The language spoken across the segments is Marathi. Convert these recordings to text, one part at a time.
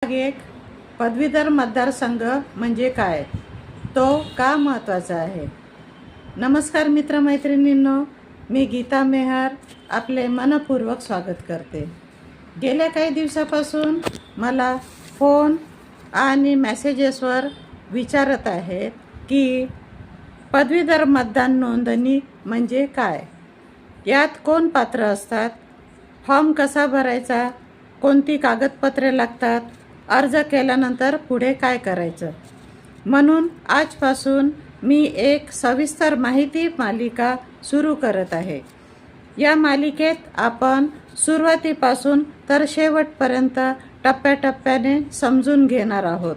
भाग 1 पदवीधर मतदारसंघ म्हणजे काय, तो का महत्त्वाचा आहे। नमस्कार मित्रमैत्रिणींनो, मी गीता मेहर आपले मनपूर्वक स्वागत करते। गेल्या काही दिवसापासून मला फोन आणि मेसेजेसवर विचारत आहेत की पदवीधर मतदान नोंदणी म्हणजे काय, यात कोण पात्र असतात, फॉर्म कसा भरायचा, कोणती कागदपत्रे लागतात, अर्ज केल्यानंतर पुढे काय करायचं। म्हणून आजपासून मी एक सविस्तर माहिती मालिका सुरू करत आहे। या मालिकेत आपण सुरुवातीपासून तर शेवटपर्यंत टप्प्याटप्प्याने समजून घेणार आहोत।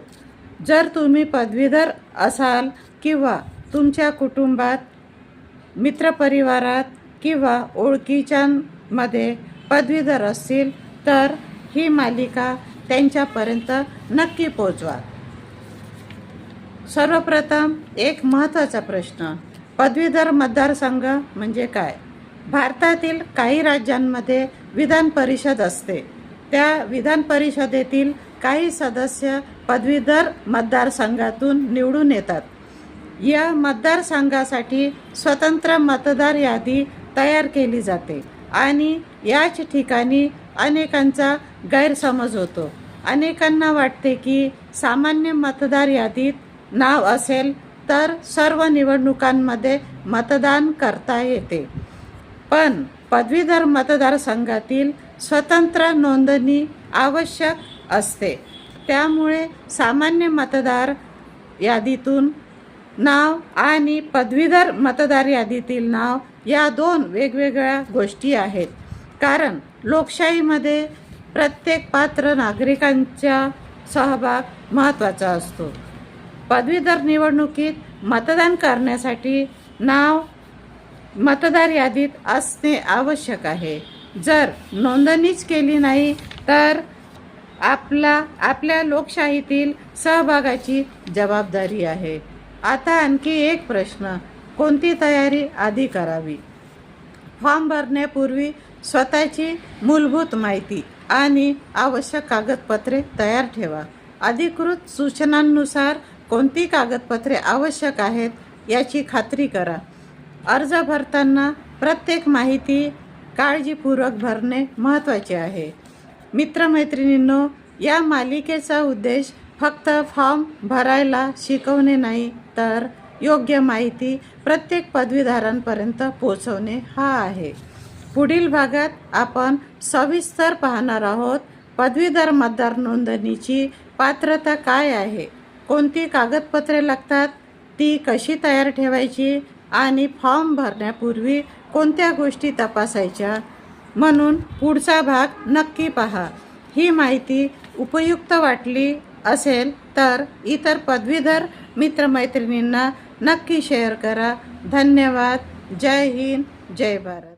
जर तुम्ही पदवीधर असाल किंवा तुमच्या कुटुंबात, मित्रपरिवारात किंवा ओळखीच्यांमध्ये पदवीधर असतील तर ही मालिका त्यांच्यापर्यंत नक्की पोहोचवा। सर्वप्रथम एक महत्त्वाचा प्रश्न, पदवीधर मतदारसंघ म्हणजे काय। भारतातील काही राज्यांमध्ये विधान परिषद असते। त्या विधान परिषदेतील काही सदस्य पदवीधर मतदारसंघातून निवडून येतात। या मतदारसंघासाठी स्वतंत्र मतदार यादी तयार केली जाते आणि याच ठिकाणी अनेकांचा गैरसमज होतो। अनेकांना वाटते की सामान्य मतदार यादीत नाव असेल तर सर्व निवडणुकांमध्ये मतदान करता येते, पण पदवीधर मतदारसंघातील स्वतंत्र नोंदणी आवश्यक असते। त्यामुळे सामान्य मतदार यादीतून नाव आणि पदवीधर मतदार यादीतील नाव या दोन वेगवेगळ्या गोष्टी आहेत, कारण लोकशाहीमध्ये प्रत्येक पात्र नागरिकांचा सहभाग महत्त्वाचा असतो। पदवीधर निवडणुकीत मतदान करण्यासाठी नाव मतदार यादीत असणे आवश्यक आहे। जर नोंदणीच केली नाही तर आपल्या लोकशाहीतील सहभागाची जबाबदारी आहे। आता आणखी एक प्रश्न, कोणती तयारी आधी करावी। फॉर्म भरण्यापूर्वी स्वतःची मूलभूत माहिती आणि आवश्यक कागदपत्रे तयार ठेवा। अधिकृत सूचनांनुसार कोणती कागदपत्रे आवश्यक आहेत याची खात्री करा। अर्ज भरताना प्रत्येक माहिती काळजीपूर्वक भरणे महत्त्वाचे आहे। मित्रमैत्रिणींनो, या मालिकेचा उद्देश फक्त फॉर्म भरायला शिकवणे नाही, तर योग्य माहिती प्रत्येक पदवीधरांपर्यंत पोहोचवणे हा आहे। पुढील भागात आपण सविस्तर पाहणार आहोत पदवीधर मतदार नोंदणीची पात्रता काय आहे, कोणती कागदपत्रे लागतात, ती कशी तयार ठेवायची आणि फॉर्म भरण्यापूर्वी कोणत्या गोष्टी तपासायच्या। म्हणून पुढचा भाग नक्की पहा। ही माहिती उपयुक्त वाटली असेल तर इतर पदवीधर मित्रमैत्रिणींना नक्की शेअर करा। धन्यवाद। जय हिंद, जय भारत।